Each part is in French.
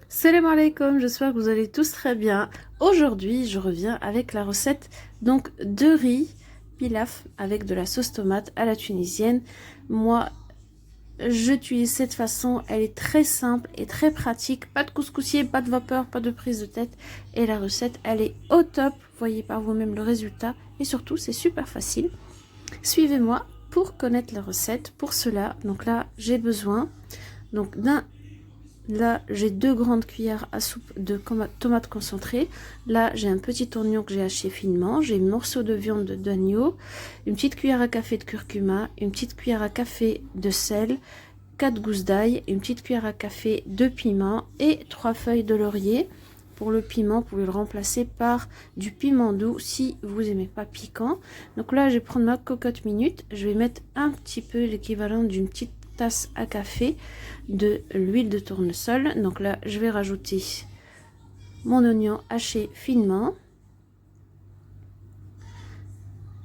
Salam alaikum, j'espère que vous allez tous très bien. Aujourd'hui, je reviens avec la recette donc de riz pilaf avec de la sauce tomate à la tunisienne. Moi, j'utilise cette façon, elle est très simple et très pratique. Pas de couscoussier, pas de vapeur, pas de prise de tête. Et la recette, elle est au top. Voyez par vous-même le résultat. Et surtout, c'est super facile. Suivez-moi pour connaître la recette. Pour cela, donc là, j'ai besoin donc d'un. Là, j'ai 2 grandes cuillères à soupe de tomates concentrées. Là, j'ai un petit oignon que j'ai haché finement. J'ai un morceau de viande d'agneau, une petite cuillère à café de curcuma, une petite cuillère à café de sel, 4 gousses d'ail, une petite cuillère à café de piment et 3 feuilles de laurier. Pour le piment, vous pouvez le remplacer par du piment doux si vous n'aimez pas piquant. Donc là, je vais prendre ma cocotte minute. Je vais mettre un petit peu l'équivalent d'une petite tasse à café de l'huile de tournesol. Donc là, je vais rajouter mon oignon haché finement.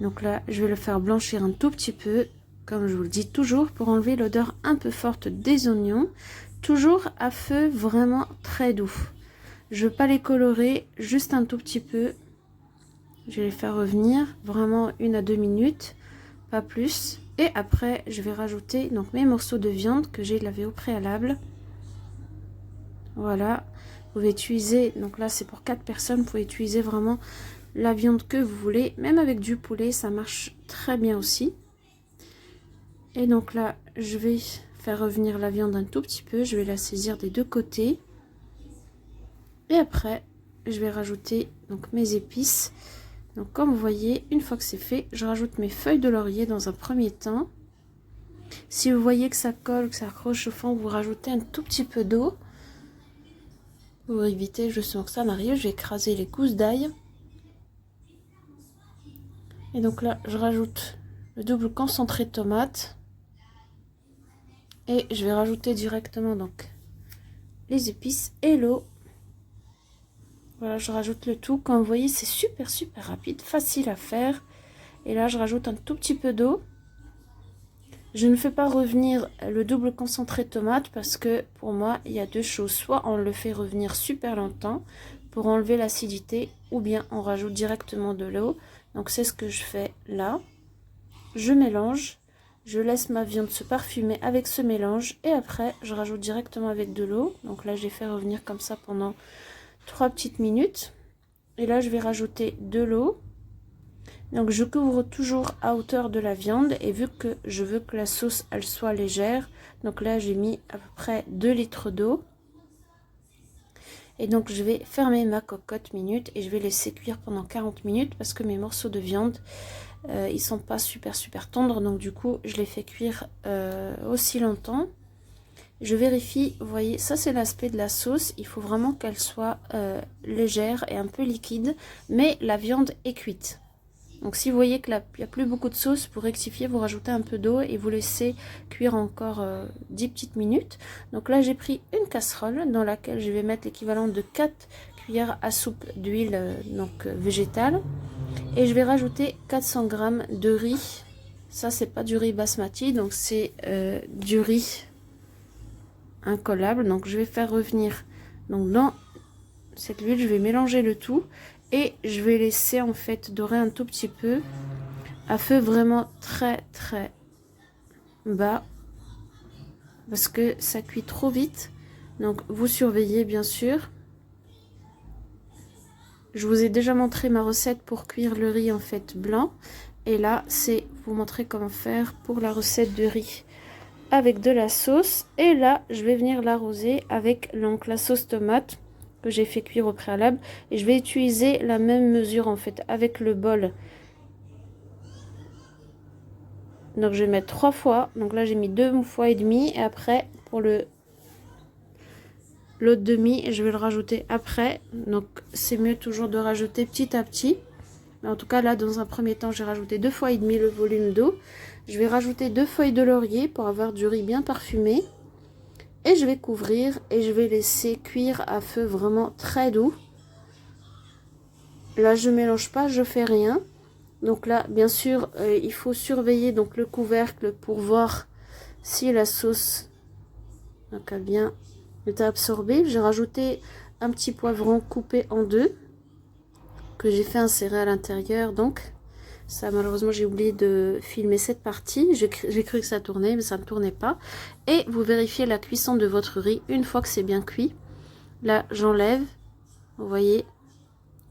Donc là, je vais le faire blanchir un tout petit peu, comme je vous le dis toujours, pour enlever l'odeur un peu forte des oignons. Toujours à feu vraiment très doux. Je ne veux pas les colorer, juste un tout petit peu. Je vais les faire revenir vraiment 1 à 2 minutes, pas plus. Et après, je vais rajouter donc mes morceaux de viande que j'ai lavé au préalable. Voilà, vous pouvez utiliser, donc là c'est pour 4 personnes, vous pouvez utiliser vraiment la viande que vous voulez. Même avec du poulet, ça marche très bien aussi. Et donc là, je vais faire revenir la viande un tout petit peu. Je vais la saisir des deux côtés. Et après, je vais rajouter donc mes épices. Donc comme vous voyez, une fois que c'est fait, je rajoute mes feuilles de laurier dans un premier temps. Si vous voyez que ça colle, que ça accroche au fond, vous rajoutez un tout petit peu d'eau. Pour éviter justement que ça n'arrive, je vais écraser les gousses d'ail. Et donc là, je rajoute le double concentré de tomate. Et je vais rajouter directement donc les épices et l'eau. Voilà, je rajoute le tout. Comme vous voyez, c'est super rapide, facile à faire. Et là, je rajoute un tout petit peu d'eau. Je ne fais pas revenir le double concentré de tomate parce que pour moi, il y a deux choses. Soit on le fait revenir super longtemps pour enlever l'acidité, ou bien on rajoute directement de l'eau. Donc c'est ce que je fais là. Je mélange, je laisse ma viande se parfumer avec ce mélange et après je rajoute directement avec de l'eau. Donc là, j'ai fait revenir comme ça pendant 3 petites minutes. Et là, je vais rajouter de l'eau. Donc je couvre toujours à hauteur de la viande et vu que je veux que la sauce elle soit légère, donc là j'ai mis à peu près 2 litres d'eau. Et donc je vais fermer ma cocotte minute et je vais laisser cuire pendant 40 minutes parce que mes morceaux de viande ils sont pas super tendres, donc du coup je les fais cuire aussi longtemps. Je vérifie, vous voyez, ça c'est l'aspect de la sauce, il faut vraiment qu'elle soit légère et un peu liquide, mais la viande est cuite. Donc si vous voyez qu'il n'y a plus beaucoup de sauce, pour rectifier, vous rajoutez un peu d'eau et vous laissez cuire encore 10 petites minutes. Donc là, j'ai pris une casserole dans laquelle je vais mettre l'équivalent de 4 cuillères à soupe d'huile végétale. Et je vais rajouter 400 g de riz. Ça, c'est pas du riz basmati, donc c'est du riz incollable. Donc je vais faire revenir donc dans cette huile, je vais mélanger le tout. Et je vais laisser en fait dorer un tout petit peu à feu vraiment très bas parce que ça cuit trop vite. Donc vous surveillez bien sûr. Je vous ai déjà montré ma recette pour cuire le riz en fait blanc. Et là c'est vous montrer comment faire pour la recette de riz avec de la sauce. Et là je vais venir l'arroser avec donc la sauce tomate que j'ai fait cuire au préalable et je vais utiliser la même mesure en fait avec le bol. Donc je vais mettre 3 fois, donc là j'ai mis 2 fois et demi et après pour l'autre demi je vais le rajouter après. Donc c'est mieux toujours de rajouter petit à petit, mais en tout cas là dans un premier temps j'ai rajouté 2 fois et demi le volume d'eau. Je vais rajouter 2 feuilles de laurier pour avoir du riz bien parfumé. Et je vais couvrir et je vais laisser cuire à feu vraiment très doux. Là je mélange pas, je fais rien. Donc là bien sûr il faut surveiller donc le couvercle pour voir si la sauce donc a bien le thé absorbé. J'ai rajouté un petit poivron coupé en deux que j'ai fait insérer à l'intérieur. Donc ça, malheureusement, j'ai oublié de filmer cette partie. J'ai cru que ça tournait, mais ça ne tournait pas. Et vous vérifiez la cuisson de votre riz une fois que c'est bien cuit. Là, j'enlève. Vous voyez,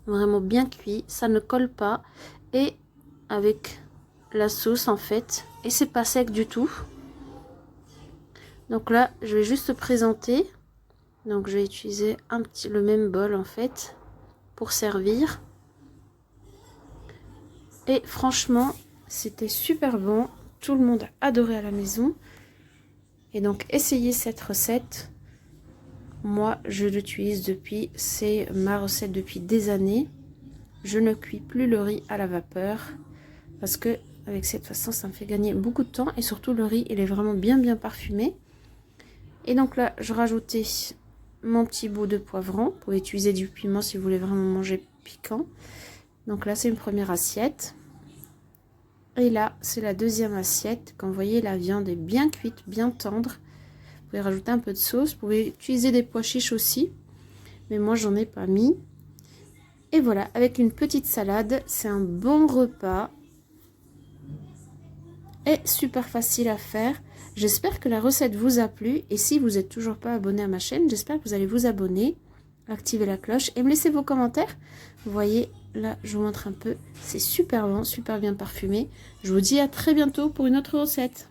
vraiment bien cuit. Ça ne colle pas. Et avec la sauce, en fait. Et c'est pas sec du tout. Donc là, je vais juste présenter. Donc, je vais utiliser le même bol, en fait, pour servir. Et franchement, c'était super bon. Tout le monde a adoré à la maison. Et donc, essayez cette recette. Moi, je l'utilise depuis, c'est ma recette depuis des années. Je ne cuis plus le riz à la vapeur parce que avec cette façon, ça me fait gagner beaucoup de temps et surtout le riz, il est vraiment bien parfumé. Et donc là, je rajoutais mon petit bout de poivron. Vous pouvez utiliser du piment si vous voulez vraiment manger piquant. Donc là, c'est une première assiette. Et là, c'est la deuxième assiette. Comme vous voyez, la viande est bien cuite, bien tendre. Vous pouvez rajouter un peu de sauce. Vous pouvez utiliser des pois chiches aussi. Mais moi, j'en ai pas mis. Et voilà, avec une petite salade, c'est un bon repas. Et super facile à faire. J'espère que la recette vous a plu. Et si vous n'êtes toujours pas abonné à ma chaîne, j'espère que vous allez vous abonner. Activer la cloche et me laisser vos commentaires. Vous voyez, là, je vous montre un peu. C'est super bon, super bien parfumé. Je vous dis à très bientôt pour une autre recette.